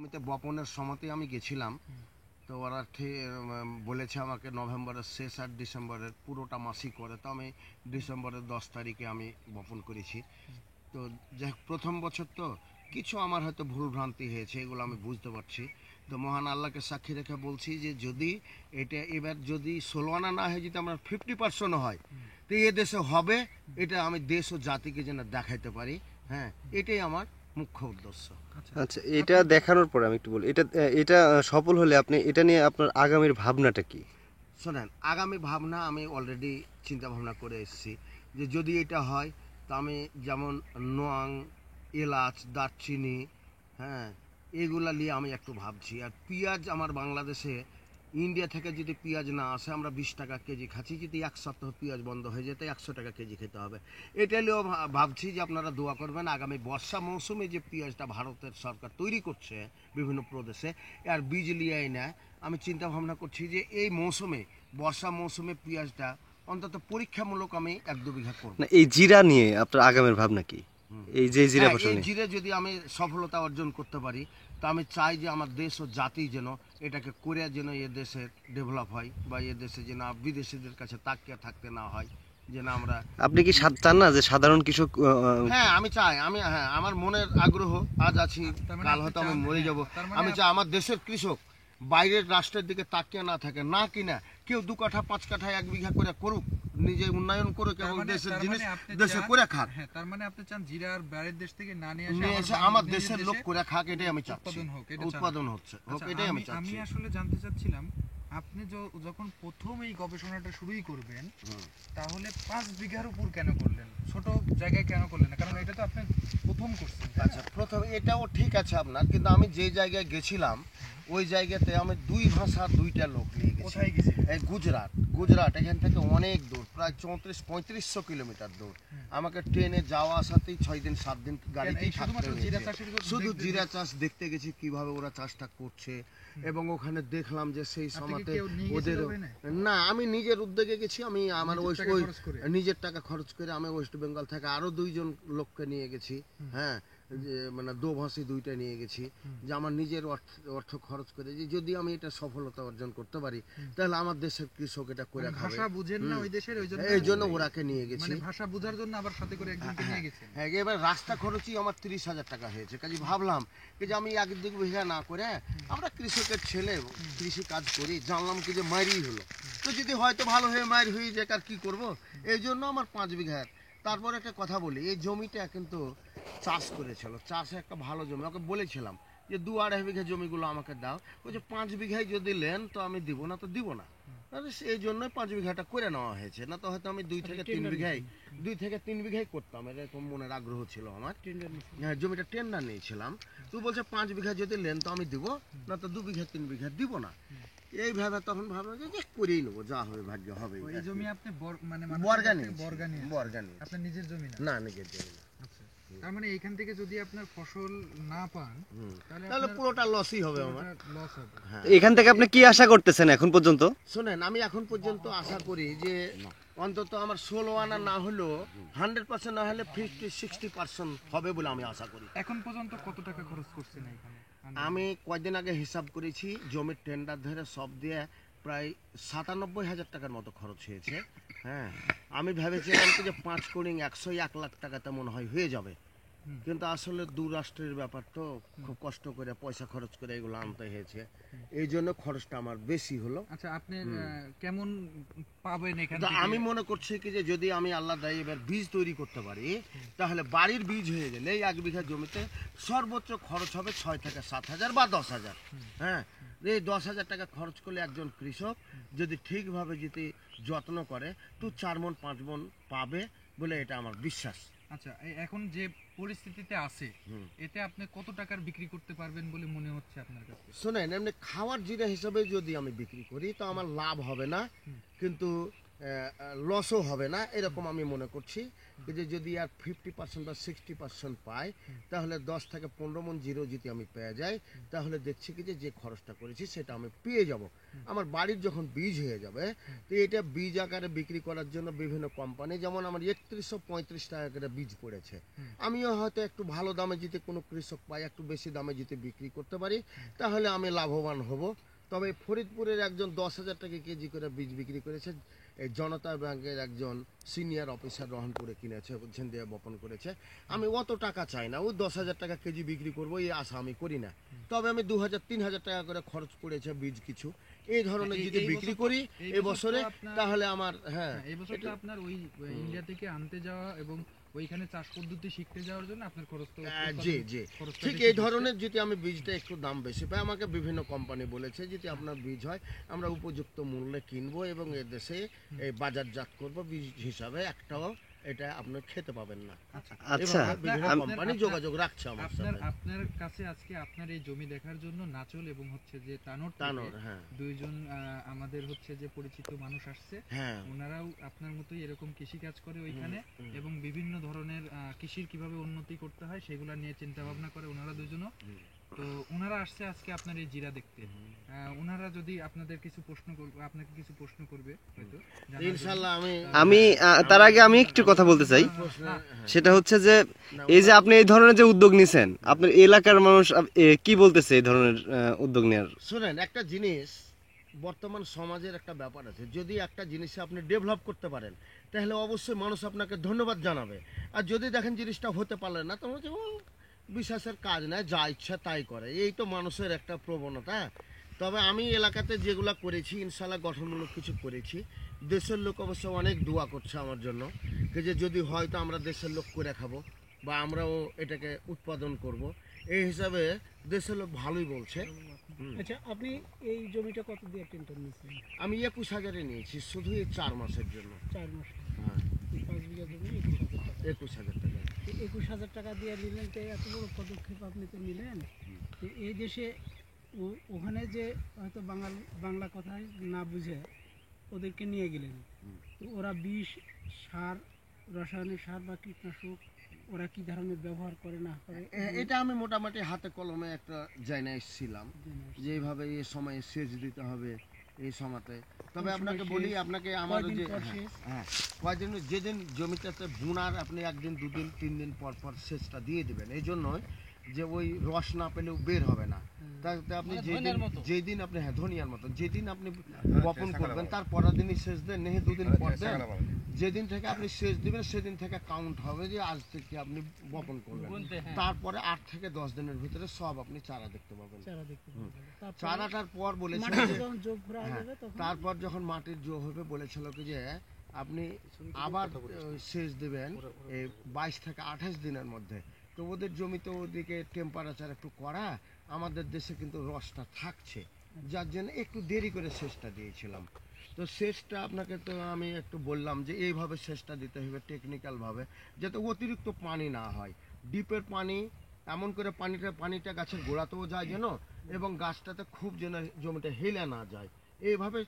জমিতে বপনের সময়তে আমি গেছিলাম, তো ওরা বলেছে আমাকে নভেম্বরের শেষ আর ডিসেম্বরের পুরোটা মাসই করে, তো আমি ডিসেম্বরের 10 তারিখে আমি বপন করেছি। তো যাই হোক, প্রথম বছর তো কিছু আমার হয়তো ভুল ভ্রান্তি হয়েছে, এগুলো আমি বুঝতে পারছি। তো মহান আল্লাহকে সাক্ষী রেখে বলছি যে যদি এটা এবার যদি 16 আনা না হয়, যদি আমরা 50% হয়, তো এ দেশে হবে, এটা আমি দেশ ও জাতিকে যেন দেখাইতে পারি। হ্যাঁ, এটাই আমার মুখ্য উদ্দেশ্য। আচ্ছা, এটা দেখানোর পরে আমি একটু বলি, এটা সফল হলে আপনি এটা নিয়ে আপনার আগামীর ভাবনাটা কি? শোনেন, আগামী ভাবনা আমি অলরেডি চিন্তা ভাবনা করে এসেছি যে যদি এটা হয়, তো আমি যেমন নোয়াং, এলাচ, দারচিনি, হ্যাঁ, এগুলা নিয়ে আমি একটু ভাবছি। আর পেঁয়াজ আমার বাংলাদেশে ইন্ডিয়া থেকে যদি পেঁয়াজ না আসে, আমরা 20 টাকা কেজি খাচ্ছি, যদি এক সপ্তাহ পেঁয়াজ বন্ধ হয়ে যেতে 100 টাকা কেজি খেতে হবে। এটা নিয়েও ভাবছি যে আপনারা দোয়া করবেন আগামী বর্ষা মৌসুমে যে পেঁয়াজটা ভারতের সরকার তৈরি করছে বিভিন্ন প্রদেশে, আর বীজ লিয়ে নেয়, আমি চিন্তা ভাবনা করছি যে এই মৌসুমে, বর্ষা মৌসুমে পেঁয়াজটা অন্তত পরীক্ষামূলক আমি 1-2 বিঘা করব। না, এই জিরা নিয়ে আপনার আগামীর ভাবনা কি? এই যে জিরা হ্যাঁ, ফসল এই নিয়ে জিরে যদি আমি সফলতা অর্জন করতে পারি, তো আমি চাই যে আমার দেশ ও জাতি যেন এটাকে করে যেন এ দেশে ডেভেলপ হয়, বা এ দেশে যেন বিদেশিদের কাছে তাকিয়ে থাকতে না হয়, যেন আমরা। আপনি কি চান না যে সাধারণ কৃষক হ্যাঁ, আমি চাই, হ্যাঁ, আমার মনের আগ্রহ, আজ আছি কাল হয়তো আমি মরে যাব। আমি চাই আমার দেশের কৃষক বাইরের রাষ্ট্রের দিকে তাকিয়ে না থাকে, না কিনা কেউ 2 কাঠা 5 কাঠা 1 বিঘা করে করুক, নিজে উন্নয়ন করুক এবং দেশের জিনিস দেশে করে খাক। হ্যাঁ, তার মানে আপনি চান জিরা আর বাইরের দেশ থেকে না নিয়ে এসে আমার দেশের লোক করে খাক, এটাই আমি চাচ্ছি। উৎপাদন হচ্ছে হোক, এটাই আমি চাচ্ছি। আমি আসলে জানতে চাচ্ছিলাম, আপনি যখন প্রথম এই গবেষণাটা শুরুই করবেন, তাহলে 5 বিঘার উপর কেন করলেন, ছোট জায়গায় কেন করলেন না? কারণ এটা তো আপনি প্রথম করছেন। আচ্ছা, প্রথম এটাও ঠিক আছে আপনার, কিন্তু আমি যে জায়গায় গেছিলাম ওই জায়গাতে আমি 2 ভাষার 2টা লোক নিয়ে গেছি। কোথায় গেছি? এই গুজরাট এখান থেকে অনেক দূর, প্রায় 3400-3500 কিলোমিটার দূর। আমাকে ট্রেনে যাওয়া আসাতেই 6 দিন 7 দিন গাড়িতেই থাকতে হয়েছে। শুধু জিরা চাষ দেখতে গেছি, কিভাবে ওরা চাষটা করছে, এবং ওখানে দেখলাম যে সেই সময়তে ওদের, না, আমি নিজের উদ্যোগে গেছি। আমি আমার নিজের টাকা খরচ করে আমি ওয়েস্ট বেঙ্গল থেকে আরো 2জন লোককে নিয়ে গেছি। হ্যাঁ, যে মানে দোভাষী 2টা নিয়ে গেছি, যে আমার নিজের অর্থ খরচ করে, যে যদি আমি এটা সফলতা অর্জন করতে পারি, তাহলে আমার দেশের কৃষক এটা করে খাবে। ভাষা বুঝেন না ওই দেশের, এই জন্য ওরাকে নিয়ে গেছি, মানে ভাষা বোঝার জন্য আবার সাথে করে একজনকে নিয়ে গেছেন। হ্যাঁ, এবার রাস্তা খরচই আমার 30,000 টাকা হয়েছে। কাজে ভাবলাম যে আমি 1-2 বিঘা না করে, আমরা কৃষকের ছেলে, কৃষি কাজ করি, জানলাম কি যে মারি হলো, তো যদি হয়তো ভালো হয়ে মার হয়ে যায়, আর কি করব। এই জন্য আমার 5 বিঘার। তারপর একটা কথা বলি, এই জমিটা কিন্তু চাষ করেছিল, চাষে একটা ভালো জমি, ওকে বলেছিলাম যে 2-2.5 বিঘা জমিগুলো আমাকে দাও। ওই যে 5 বিঘায় যদি নেন তো আমি দিব, না তো দিব না। এই জন্যই 5 বিঘাটা করে নেওয়া হয়েছে, না তো হয়তো আমি 2 থেকে 3 বিঘাই করতাম, এরকম মনের আগ্রহ ছিল আমার। হ্যাঁ, জমিটা টেন্ডার নিয়েছিলাম। তুই বলছে 5 বিঘা যদি নেন তো আমি দিব, না তো 2 বিঘা 3 বিঘা দিব না। এইভাবে তখন ভাবলাম যে করেই নেবো, যা হবে ভাগ্য হবে। এই জমি আপনি মানে বর্গানি আপনার নিজের জমি না, নিজের জমি না। আচ্ছা, তার মানে এখান থেকে যদি আপনার ফসল না পান, তাহলে পুরোটা লসই হবে আমার। লস হবে। এখান থেকে আপনি কি আশা করতেছেন এখন পর্যন্ত? শোনেন, আমি এখন পর্যন্ত আশা করি যে অন্তত আমার 16 আনা না হলেও 100% না হলে 50-60% হবে বলে আমি আশা করি। এখন পর্যন্ত কত টাকা খরচ করছেন এখানে? আমি কয়েকদিন আগে হিসাব করেছি, জমির টেন্ডার ধরে সব দিয়ে প্রায় 97,000 টাকার মতো খরচ হয়েছে। হ্যাঁ, আমি ভেবেছিলাম কি যে 5 কোড়িং 101 লাখ টাকাতে মনে হয় হয়ে যাবে, কিন্তু আসলে দু রাষ্ট্রের ব্যাপার তো, খুব কষ্ট করে পয়সা খরচ করে এগুলো আনতে হয়েছে, এই জন্য খরচটা আমার বেশি হলো। আচ্ছা, আপনি কেমন পাবেন এখানে? আমি মনে করছি কি যে যদি আমি আল্লাহ দায়ী এবার বীজ তৈরি করতে পারি, তাহলে বাড়ির বীজ হয়ে গেলে এই 1 বিঘা জমিতে সর্বোচ্চ খরচ হবে 6 থেকে 7,000 বা 10,000। হ্যাঁ, এই 10,000 টাকা খরচ করলে একজন কৃষক যদি ঠিকভাবে যদি যত্ন করে, তো 4 মণ 5 মণ পাবে বলে এটা আমার বিশ্বাস। আচ্ছা, এখন যে পরিস্থিতিতে আছে, এতে আপনি কত টাকার বিক্রি করতে পারবেন বলে মনে হচ্ছে আপনার কাছে? শুনেন, এমনি খাওয়ার জিরা হিসাবে যদি আমি বিক্রি করি তো আমার লাভ হবে না, কিন্তু লসও হবে না এরকম আমি মনে করছি যে যদি আর 50% বা 60% পাই তাহলে 10 থেকে 15 মণ জিরো যদি আমি পেয়ে যাই তাহলে দেখছি কি যে খরচটা করেছি সেটা আমি পেয়ে যাব। আমার বাড়ির যখন বীজ হয়ে যাবে তো এটা বীজ আকারে বিক্রি করার জন্য বিভিন্ন কোম্পানি যেমন আমার 3135 টাকা করে বীজ পড়েছে, আমিও হয়তো একটু ভালো দামে যদি কোনো কৃষক পাই একটু বেশি দামে যদি বিক্রি করতে পারি তাহলে আমি লাভবান হব। তবে ফরিদপুরের একজন 10,000 টাকা কেজি করে বীজ বিক্রি করেছে, এই জনতা ব্যাংকের একজন সিনিয়র অফিসার রহনপুরে কিনেছে বুঝছেন দিয়ে বপন করেছে। আমি অত টাকা চাই না, ওই 10,000 টাকা কেজি বিক্রি করবো এই আশা আমি করি না। তবে আমি 2,000-3,000 টাকা করে খরচ পড়েছে বীজ কিছু এই ধরনের যদি বিক্রি করি এবছরে তাহলে আমার এই বছরটা আপনার ওই ইন্ডিয়া থেকে আনতে যাওয়া এবং ওইখানে চাষ পদ্ধতি শিখতে যাওয়ার জন্য আপনার খরচটা জি জি ঠিক এই ধরনের যদি আমি বীজটা একটু দাম বেশি পাই আমাকে বিভিন্ন কোম্পানি বলেছে যদি আপনার বীজ হয় আমরা উপযুক্ত মূল্যে কিনবো এবং এ দেশে এই বাজারজাত করব বীজ হিসাবে একটাও এটা আপনি খেতে পাবেন না। আচ্ছা বিভিন্ন কোম্পানি যোগাযোগ রাখছে আমার সাথে। আপনার কাছে আজকে আপনার এই জমি দেখার জন্য নাচল এবং হচ্ছে যে তানোর হ্যাঁ দুইজন আমাদের হচ্ছে যে পরিচিত মানুষ আসছে, হ্যাঁ ওনারাও আপনার মতোই এরকম কৃষি কাজ করে ওইখানে এবং বিভিন্ন ধরনের কৃষির কিভাবে উন্নতি করতে হয় সেগুলা নিয়ে চিন্তা ভাবনা করে ওনারা দুজনও। তো ওনারা আসছে আজকে আপনার এই জিরা দেখতে, ওনারা যদি আপনাদের কিছু প্রশ্ন করবে আপনাকে কিছু প্রশ্ন করবে হয়তো ইনশাআল্লাহ আমি তার আগে আমি একটু কথা বলতে চাই, সেটা হচ্ছে যে এই যে আপনি এই ধরনের যে উদ্যোগ নিছেন আপনার এলাকার মানুষ কি বলতেছে এই ধরনের উদ্যোগ নেওয়ার? শুনেন একটা জিনিস বর্তমান সমাজের একটা ব্যাপার আছে, যদি একটা জিনিসে আপনি ডেভেলপ করতে পারেন তাহলে অবশ্যই মানুষ আপনাকে ধন্যবাদ জানাবে, আর যদি দেখেন জিনিসটা হতে পারলেন না তখন বিশ্বাসের কাজ নাই যা ইচ্ছা তাই করে, এই তো মানুষের একটা প্রবণতা। তবে আমি এলাকাতে যেগুলো করেছি ইনশাল্লাহ গঠনমূলক কিছু করেছি, দেশের লোক অবশ্য অনেক দোয়া করছে আমার জন্য যে যদি হয়তো আমরা দেশের লোক করে খাবো বা আমরাও এটাকে উৎপাদন করব, এই হিসাবে দেশের লোক ভালোই বলছে। আচ্ছা আপনি এই জমিটা কত দিয়ে টেন্টন নিয়েছেন? আমি 21,000-এ নিয়েছি শুধু এই 4 মাসের জন্য। 4 মাস, হ্যাঁ 5 বিঘা জমি 21,000 টাকা। 21,000 টাকা। 21,000 টাকা দিয়ে নিলেন, তো এত বড় পদক্ষেপ আপনি তো নিলেন। তো এই দেশে ওখানে যে হয়তো বাংলা কথা না বুঝে ওদেরকে নিয়ে গেলেন, তো ওরা বিষ সার রাসায়নিক সার বা কীটনাশক ওরা কি ধরনের ব্যবহার করে না করে? এটা আমি মোটামুটি হাতে কলমে একটা জায়গায় এসেছিলাম যে এইভাবে এই সময়ে সেচ দিতে হবে এই সময়তে। তবে আপনাকে বলি আপনাকে আমার যে হ্যাঁ কয়েকদিন যেদিন জমিটাতে বুনার আপনি 1 দিন 2 দিন 3 দিন পর পর সেচটা দিয়ে দিবেন, এই জন্য যে ওই রস না পেলেও বের হবে না। তাতে আপনি যেদিন আপনি ধনিয়ার মতন যেদিন আপনি বপন করবেন তার পরের দিনই সেচ দেন, নেহে 2 দিন পর দেন, যেদিন থেকে আপনি সেচ দিবেন সেদিন থেকে কাউন্ট হবে যে আজ থেকে আপনি বপন করবেন। তারপরে 8 থেকে 10 দিনের ভিতরে সব আপনি চারা দেখতে পাবেন। চারাটার পর বলেছিল যে তারপর যখন মাটির জো হবে বলেছিল কি যে আপনি আবার সেচ দিবেন এই 22 থেকে 28 দিনের মধ্যে। তো ওদের জমিতে ওদিকে টেম্পারেচার একটু কড়া, আমাদের দেশে কিন্তু রসটা থাকছে যার জন্য একটু দেরি করে সেচটা দিয়েছিলাম। তো সেচটা আপনাকে তো আমি একটু বললাম যে এইভাবে সেচটা দিতে হবে টেকনিক্যালভাবে যাতে অতিরিক্ত পানি না হয়, ডিপের পানি এমন করে পানিটা গাছের গোড়াতেও যায় যেন এবং গাছটাতে খুব যেন জমিটা হেলে না যায়। এইভাবে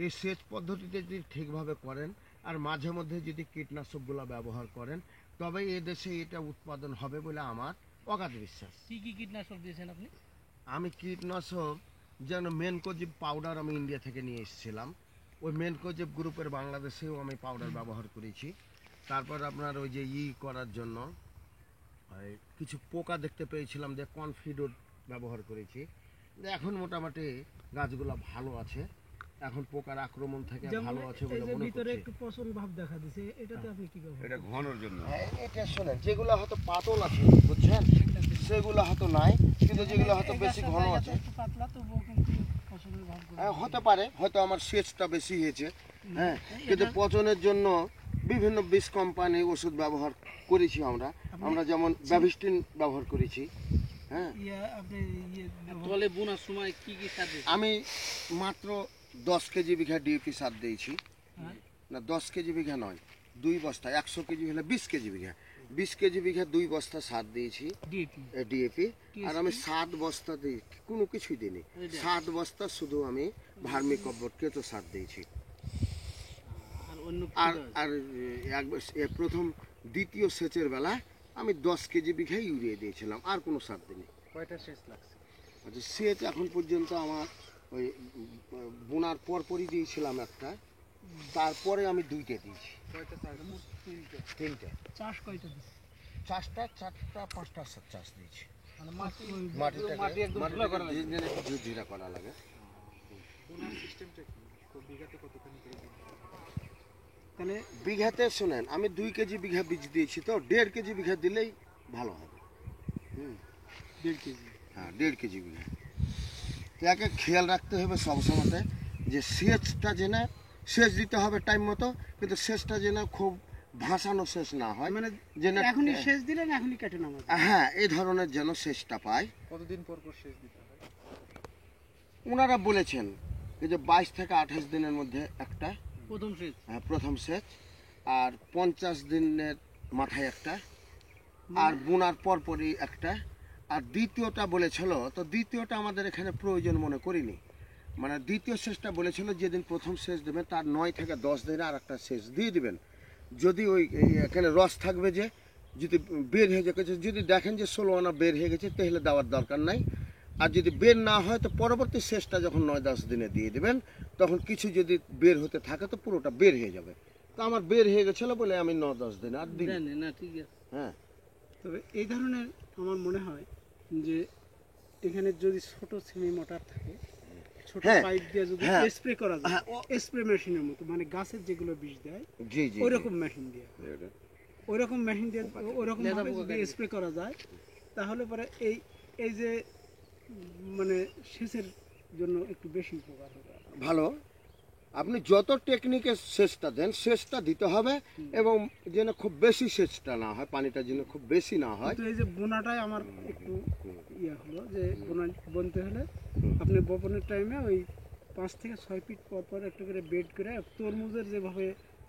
এই সেচ পদ্ধতিতে যদি ঠিকভাবে করেন আর মাঝে মধ্যে যদি কীটনাশকগুলো ব্যবহার করেন তবে এ দেশে এটা উৎপাদন হবে বলে আমার অগাধ বিশ্বাস। কি কি কীটনাশক দিয়েছেন আপনি? আমি কীটনাশক যেন মেনকোজিব পাউডার আমি ইন্ডিয়া থেকে নিয়ে এসেছিলাম, ওই মেনকোজিব গ্রুপের বাংলাদেশেও আমি পাউডার ব্যবহার করেছি। তারপর আপনার ওই যে করার জন্য কিছু পোকা দেখতে পেয়েছিলাম যে কনফিডোর ব্যবহার করেছি। এখন মোটামুটি গাছগুলো ভালো আছে, এখন পোকার আক্রমণ থেকে ভালো আছে বলে মনে হচ্ছে। ভিতরে একটু পচন ভাব দেখা দিছে, এটাতে আপনি কি ব্যবহার? এটা ঘনর জন্য। এটা শুনেন যেগুলো হয়তো পাতল আছে বুঝছেন সেগুলো হয়তো নাই, কিন্তু যেগুলো হয়তো বেশি ঘন আছে পাতলা তো কিন্তু পচনের ভাব হতে পারে, হয়তো আমার সেচটা বেশি হয়েছে। হ্যাঁ কিন্তু পচনের জন্য বিভিন্ন বিষ কোম্পানি ওষুধ ব্যবহার করেছি আমরা যেমন ব্যাভিস্টিন ব্যবহার করেছি। হ্যাঁ তলে বোনার সময় কি কি সার দিয়েছেন? আমি মাত্র 10 কেজি বিঘা ডিএপি সার দিয়েছি, না 10 কেজি বিঘা নয় 2 বস্তা, 100 কেজি হলে 20 কেজি বিঘা, 20 কেজি বিঘা 2 বস্তা সার দিয়েছি ডিএপি। আর আমি 7 বস্তা দিই কোনো কিছুই দিইনি, 7 বস্তা শুধু আমি ভার্মি কম্পোস্ট কেঁচো সার দিয়েছি। আর অন্য আর আর প্রথম দ্বিতীয় সেচের বেলা আমি 10 কেজি বিঘা ইউরিয়া দিয়েছিলাম, আর কোনো সার দিইনি। কয়টা সেচ লাগছে? আচ্ছা, সেচ এখন পর্যন্ত আমার ওই বোনার পরপরই দিয়েছিলাম একটা, তারপরে আমি 2টে দিয়েছি। কয়টা চাষ? 3টে চাষ কয়টা দিচ্ছে? 4টা 5টা চাষ দিয়েছি। মানে মাটি মাটি একদম ঝুরঝুরা করা লাগে। বোনার সিস্টেমটা কি? বিঘাতে কতখানি করে দিন? তাহলে বিঘাতে শোনেন, আমি 2 কেজি বিঘা বীজ দিয়েছি, তো 1.5 কেজি বিঘা দিলেই ভালো হবে। 1.5 কেজি। হ্যাঁ, 1.5 কেজি বিঘা। তো একে খেয়াল রাখতে হবে সবসময়তে যে সেচটা যেন সেচ দিতে হবে টাইম মতো, কিন্তু সেচটা যেন খুব ভাসানো সেচ না হয়, মানে যেন এখনই সেচ দিলেন এখনই কেটে নামাবেন। হ্যাঁ এই ধরনের যেন সেচটা পায়। কতদিন পর পর সেচ দিতে হয়? ওনারা বলেছেন এই যে 22 থেকে 28 দিনের মধ্যে একটা, প্রথম সেচ। হ্যাঁ, প্রথম সেচ, আর 50 দিনের মাথায় একটা, আর বোনার পরপরই একটা, আর দ্বিতীয়টা বলেছিল, তো দ্বিতীয়টা আমাদের এখানে প্রয়োজন মনে করিনি। মানে দ্বিতীয় সেচটা বলেছিল যেদিন প্রথম সেচ দেবেন তার 9 থেকে 10 দিনে আর একটা সেচ দিয়ে দিবেন। যদি ওই এখানে রস থাকবে, যে যদি বের হয়ে গেছে, যদি দেখেন যে 16 আনা বের হয়ে গেছে, তাহলে দেওয়ার দরকার নাই। আর যদি বের না হয় তো পরবর্তী সেচটা যখন 9-10 দিনে দিয়ে দিবেন, তখন কিছু যদি বের হতে থাকে তো পুরোটা বের হয়ে যাবে। তো আমার বের হয়ে গেছিল বলে আমি 9-10 দিনে আর দিই। না ঠিক আছে। হ্যাঁ, তবে এই ধরনের আমার মনে হয় যে এখানে যদি ছোট সেমি মোটর থাকে, ছোট হ্যাঁ, পাইপ দিয়ে যদি হ্যাঁ। স্প্রে করা যায়, হ্যাঁ, স্প্রে মেশিনের মতো, মানে গাছের যেগুলো বিষ দেয় জি জি ওই রকম মেশিন দিয়ে, ওই রকম মেশিন দিয়ে ওই রকম যদি স্প্রে করা যায়, তাহলে পরে এই এই যে মানে সেচের জন্য একটু বেশি উপকার হবে। ভালো। আপনি যত টেকনিকে সেচটা দেন, সেচটা দিতে হবে, এবং যেন খুব বেশি সেচটা না হয়, পানিটা যেন খুব বেশি না হয়। কিন্তু এই যে বোনাটাই আমার একটু ইয়ে হলো, যে বোনা বনতে হলে আপনি বপনের টাইমে ওই 5 থেকে 6 ফিট পর পর একটু করে বেড করে তরমুজের যেভাবে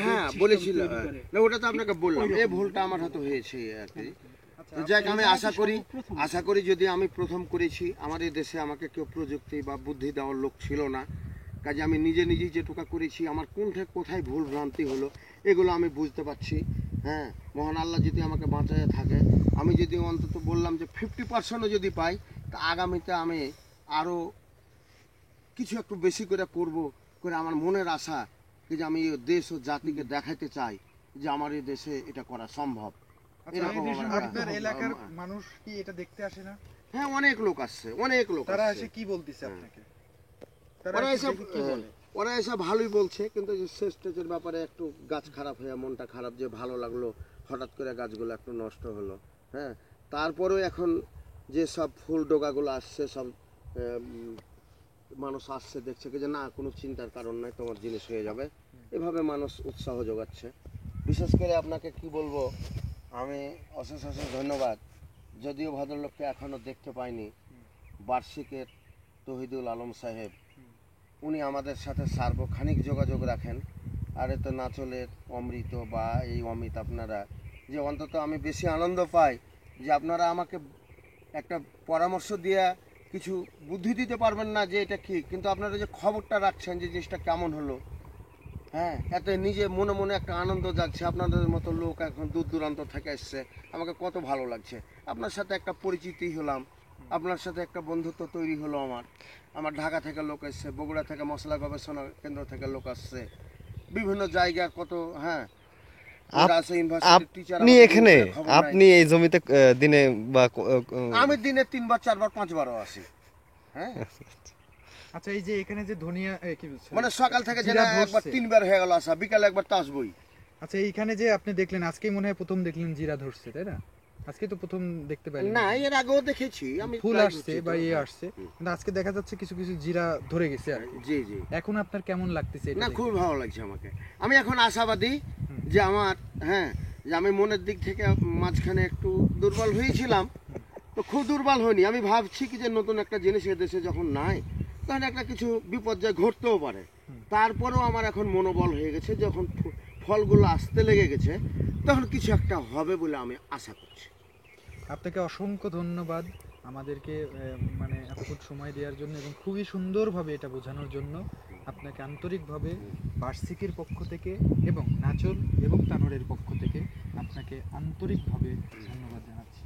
হ্যাঁ system বলেছিলাম, তৈরি করে। না ওটা তো আপনাকে বললাম, এই ভুলটা আমার হাতে হয়েছে আর কি। তো যাক, আমি আশা করি যদি আমি প্রথম করেছি, আমার এই দেশে আমাকে কেউ প্রযুক্তি বা বুদ্ধি দেওয়ার লোক ছিল না, কাজে আমি নিজেই যেটুকু করেছি, আমার কোথায় ভুল ভ্রান্তি হলো এগুলো আমি বুঝতে পারছি। হ্যাঁ, মহান আল্লাহ যদি আমাকে বাঁচায় থাকে, আমি যদি অন্তত বললাম যে 50%ও যদি পাই, তা আগামীতে আমি আরও কিছু একটু বেশি করে করব, করে আমার মনের আশা যে আমি এই দেশ ও জাতিকে দেখাতে চাই যে আমার এই দেশে এটা করা সম্ভব। এরকম আমার একটা- আপনার এলাকার মানুষ কি এটা দেখতে আসে না? হ্যাঁ, অনেক লোক আসছে, অনেক লোক তারা আসছে। এসে কি বলতিছে আপনাকে? ওরা এসব ভালোই বলছে, কিন্তু যে শেষ স্টেজের ব্যাপারে একটু গাছ খারাপ হয়ে মনটা খারাপ, যে ভালো লাগলো হঠাৎ করে গাছগুলো একটু নষ্ট হলো। হ্যাঁ, তারপরেও এখন যে সব ফুল ডোগাগুলো আসছে, সব মানুষ আসছে, দেখছে কি যে না, কোনো চিন্তার কারণ নাই, তোমার জিনিস হয়ে যাবে, এভাবে মানুষ উৎসাহ যোগাচ্ছে। বিশেষ করে আপনাকে কি বলবো, আমি অশেষ ধন্যবাদ, যদিও ভদ্রলোককে এখনো দেখতে পাইনি, বার্ষিকের তহিদুল আলম সাহেব, উনি আমাদের সাথে সার্বক্ষণিক যোগাযোগ রাখেন। আর এত নাচলের অমৃত বা এই অমিত, আপনারা যে অন্তত আমি বেশি আনন্দ পাই যে আপনারা আমাকে একটা পরামর্শ দিয়ে কিছু বুদ্ধি দিতে পারবেন না যে এটা কি, কিন্তু আপনারা যে খবরটা রাখছেন যে জিনিসটা কেমন হলো, হ্যাঁ, এতে নিজে মনে মনে একটা আনন্দ যাচ্ছে। আপনাদের মতো লোক এখন দূর দূরান্ত থেকে এসছে, আমাকে কত ভালো লাগছে। আপনার সাথে একটা পরিচিতি হলাম, আপনার সাথে একটা বন্ধুত্ব তৈরি হলো। আমার ঢাকা থেকে লোক এসছে, বগুড়া থেকে মশলা গবেষণা কেন্দ্র থেকে লোক আসছে, বিভিন্ন জায়গার কত, হ্যাঁ, আপনি এখানে, আপনি এই জমিতে দিনে বা আমি দিনে 3বার 4বার 5বারও আসি। হ্যাঁ, আচ্ছা, এই যে এখানে যে ধনিয়া কি বলছেন, মানে সকাল থেকে যেন জিরা একবার ধরছে। 3বার হয়ে গেল আসা, বিকালে একবার তো আসবই। আচ্ছা, এইখানে যে আপনি দেখলেন, আজকেই মনে হয় প্রথম দেখলেন জিরা ধরছে, তাই না? আজকে তো প্রথম দেখতে পাইলেন না, এর আগেও দেখেছি আমি, ফুল প্রায় আসছে ঘুরছি বা তো। ইয়ে আসছে, কিন্তু আজকে দেখা যাচ্ছে কিছু কিছু জিরা ধরে গেছে আর কি। জি জি, এখন আপনার কেমন লাগতেছে এটা না দেখে? খুব ভালো লাগছে আমাকে। আমি এখন আশাবাদী যে আমার, হ্যাঁ, যে আমি মনের দিক থেকে মাঝখানে একটু দুর্বল হয়েছিলাম, তো খুব দুর্বল হয়নি। আমি ভাবছি কি যে নতুন একটা জিনিস এদেশে যখন নাই, তখন একটা কিছু বিপর্যয় ঘটতেও পারে। তারপরেও আমার এখন মনোবল হয়ে গেছে, যখন ফলগুলো আসতে লেগে গেছে, তখন কিছু একটা হবে বলে আমি আশা করছি। আপনাকে অসংখ্য ধন্যবাদ আমাদেরকে মানে এতক্ষণ সময় দেওয়ার জন্য এবং খুবই সুন্দরভাবে এটা বোঝানোর জন্য। আপনাকে আন্তরিকভাবে বার্ষিকের পক্ষ থেকে এবং নাচল এবং তানোরের পক্ষ থেকে আপনাকে আন্তরিকভাবে ধন্যবাদ জানাচ্ছি।